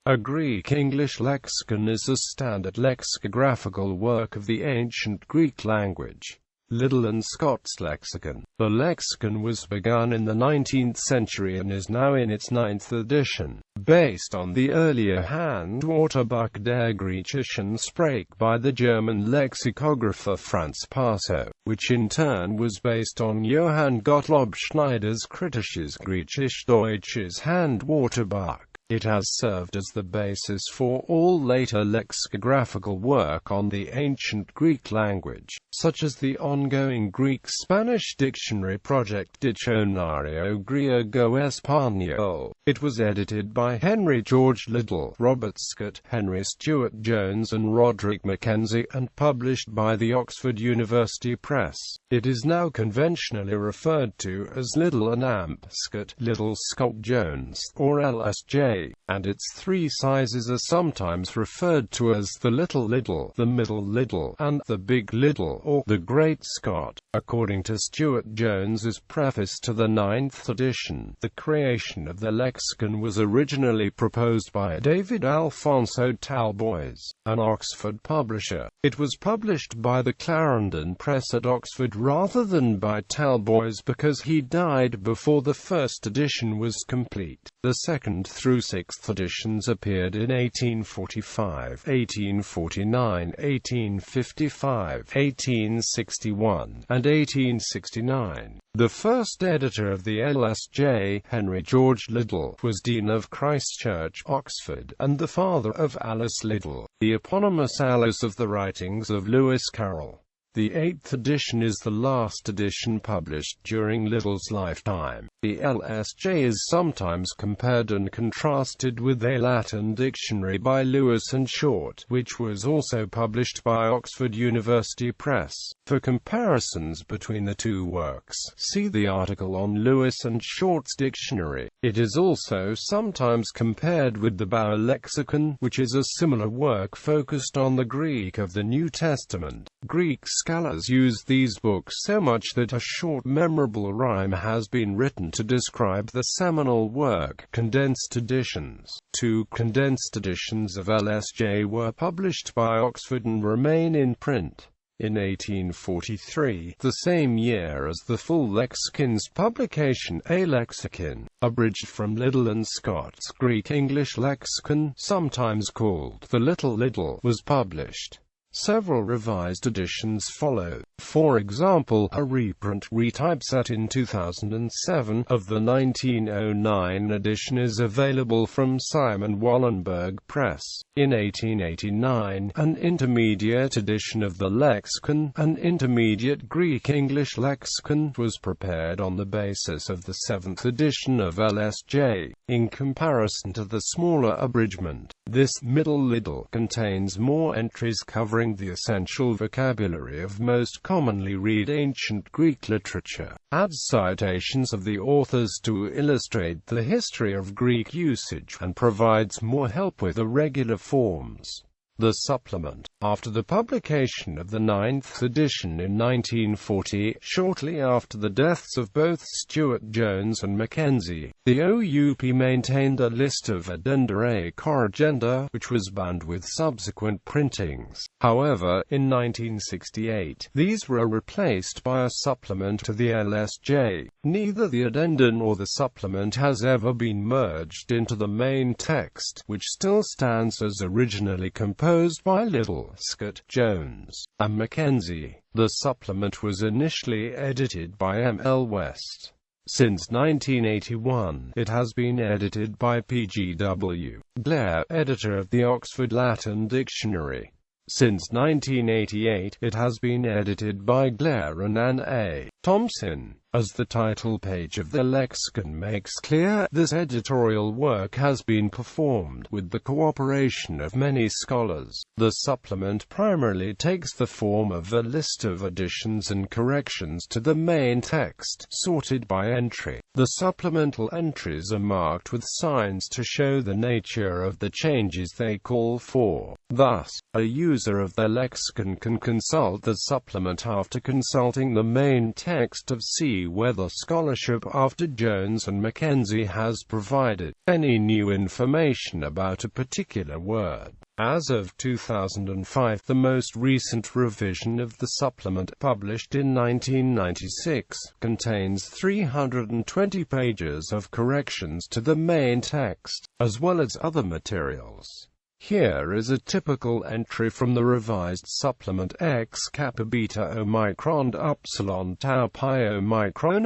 A Greek-English lexicon is a standard lexicographical work of the ancient Greek language. Liddell and Scott's Lexicon. The lexicon was begun in the 19th century and is now in its 9th edition, based on the earlier Handwörterbuch der griechischen Sprache by the German lexicographer Franz Parso, which in turn was based on Johann Gottlob Schneider's kritisches griechisch-deutsches Handwörterbuch. It has served as the basis for all later lexicographical work on the ancient Greek language, such as the ongoing Greek-Spanish dictionary project Diccionario Griego-Español. It was edited by Henry George Liddell, Robert Scott, Henry Stuart Jones and Roderick Mackenzie, and published by the Oxford University Press. It is now conventionally referred to as Liddell and Amp Scott, Liddell Scott Jones, or LSJ. And its three sizes are sometimes referred to as the Little Liddell, the Middle Liddell, and the Big Liddell, or the Great Scott. According to Stuart Jones's preface to the 9th edition, the creation of the lexicon was originally proposed by David Alphonso Talboys, an Oxford publisher. It was published by the Clarendon Press at Oxford rather than by Talboys because he died before the first edition was complete. The 2nd through 6th editions appeared in 1845, 1849, 1855, 1861, and 1869. The first editor of the LSJ, Henry George Liddell, was Dean of Christ Church, Oxford, and the father of Alice Liddell, the eponymous Alice of the writings of Lewis Carroll. The 8th edition is the last edition published during Liddell's lifetime. The LSJ is sometimes compared and contrasted with a Latin dictionary by Lewis and Short, which was also published by Oxford University Press. For comparisons between the two works, see the article on Lewis and Short's dictionary. It is also sometimes compared with the Bauer Lexicon, which is a similar work focused on the Greek of the New Testament. Greek scholars use these books so much that a short memorable rhyme has been written to describe the seminal work. Condensed editions. 2 condensed editions of LSJ were published by Oxford and remain in print. In 1843, the same year as the full lexicon's publication, a lexicon, abridged from Liddell and Scott's Greek-English lexicon, sometimes called the Little Liddell, was published. Several revised editions followed. For example, a reprint retypeset in 2007 of the 1909 edition is available from Simon Wallenberg Press. In 1889, an intermediate edition of the lexicon, an intermediate Greek-English lexicon, was prepared on the basis of the 7th edition of LSJ. In comparison to the smaller abridgment, this Middle Liddell contains more entries covering the essential vocabulary of most commonly read ancient Greek literature, adds citations of the authors to illustrate the history of Greek usage, and provides more help with irregular forms. The supplement. After the publication of the 9th edition in 1940, shortly after the deaths of both Stuart Jones and Mackenzie, the OUP maintained a list of addenda a corrigenda, which was bound with subsequent printings. However, in 1968, these were replaced by a supplement to the LSJ. Neither the addenda nor the supplement has ever been merged into the main text, which still stands as originally composed by Liddell, Scott, Jones, and Mackenzie. The supplement was initially edited by M. L. West. Since 1981, it has been edited by P.G.W. Blair, editor of the Oxford Latin Dictionary. Since 1988, it has been edited by Blair and Anne A. Thompson. As the title page of the lexicon makes clear, this editorial work has been performed with the cooperation of many scholars. The supplement primarily takes the form of a list of additions and corrections to the main text, sorted by entry. The supplemental entries are marked with signs to show the nature of the changes they call for. Thus, a user of the lexicon can consult the supplement after consulting the main text of C see whether scholarship after Jones and Mackenzie has provided any new information about a particular word. As of 2005, the most recent revision of the supplement, published in 1996, contains 320 pages of corrections to the main text, as well as other materials. Here is a typical entry from the revised supplement: X kappa beta omicron upsilon tau pi omicron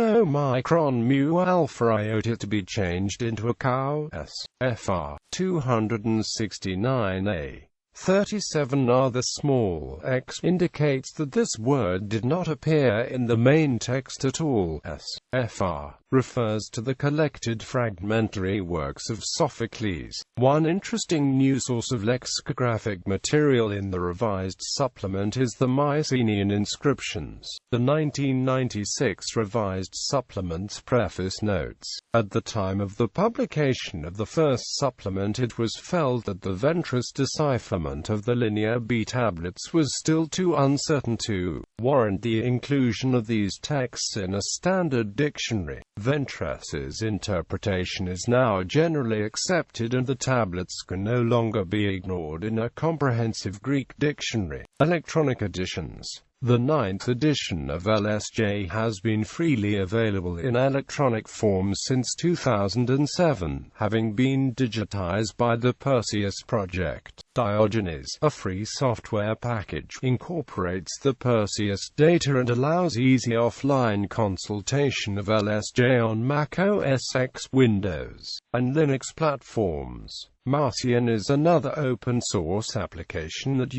mu alpha iota, to be changed into a cow s. fr. 269a. 37r. The small x indicates that this word did not appear in the main text at all. S. fr. refers to the collected fragmentary works of Sophocles. One interesting new source of lexicographic material in the revised supplement is the Mycenaean inscriptions. The 1996 revised supplement's preface notes: at the time of the publication of the first supplement, it was felt that the Ventris decipherment of the Linear B tablets was still too uncertain to warrant the inclusion of these texts in a standard dictionary. Ventris's interpretation is now generally accepted, and the tablets can no longer be ignored in a comprehensive Greek dictionary. Electronic editions. The 9th edition of LSJ has been freely available in electronic form since 2007, having been digitized by the Perseus project. Diogenes, a free software package, incorporates the Perseus data and allows easy offline consultation of LSJ on Mac OS X, Windows, and Linux platforms. Marcian is another open-source application that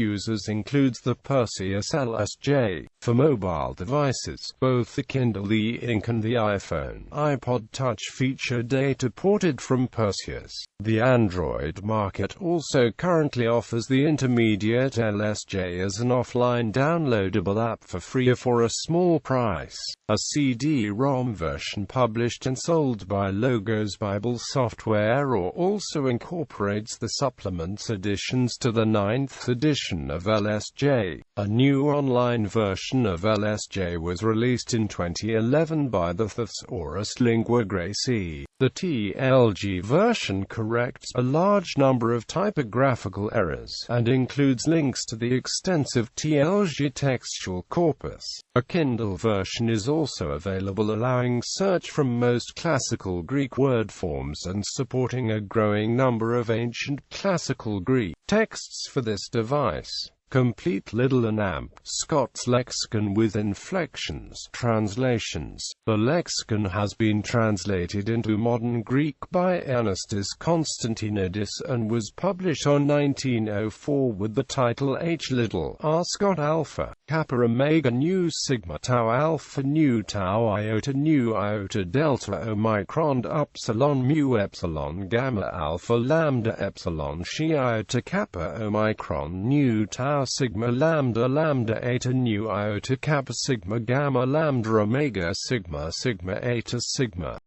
includes the Perseus LSJ for mobile devices. Both the Kindle e-ink and the iPhone, iPod Touch feature data ported from Perseus. The Android market also currently offers the intermediate LSJ as an offline downloadable app for free or for a small price. A CD-ROM version published and sold by Logos Bible Software also incorporates the supplement's additions to the 9th edition of LSJ. A new online version of LSJ was released in 2011 by the Thesaurus Lingua Gracie. The TLG version corrects a large number of typographical errors, and includes links to the extensive TLG textual corpus. A Kindle version is also available, allowing search from most classical Greek word forms and supporting a growing number of ancient classical Greek texts for this device. Complete Liddell and Amp. Scott's Lexicon with inflections. Translations. The Lexicon has been translated into modern Greek by Ernestis Konstantinidis and was published on 1904 with the title H. Liddell, R. Scott Alpha, Kappa Omega Nu Sigma Tau Alpha Nu Tau Iota Nu Iota Delta Omicron Upsilon Mu Epsilon Gamma Alpha Lambda Epsilon Chi Iota Kappa Omicron Nu Tau Sigma Lambda Lambda Eta Nu Iota Kappa Sigma Gamma Lambda Omega Sigma Sigma Eta Sigma.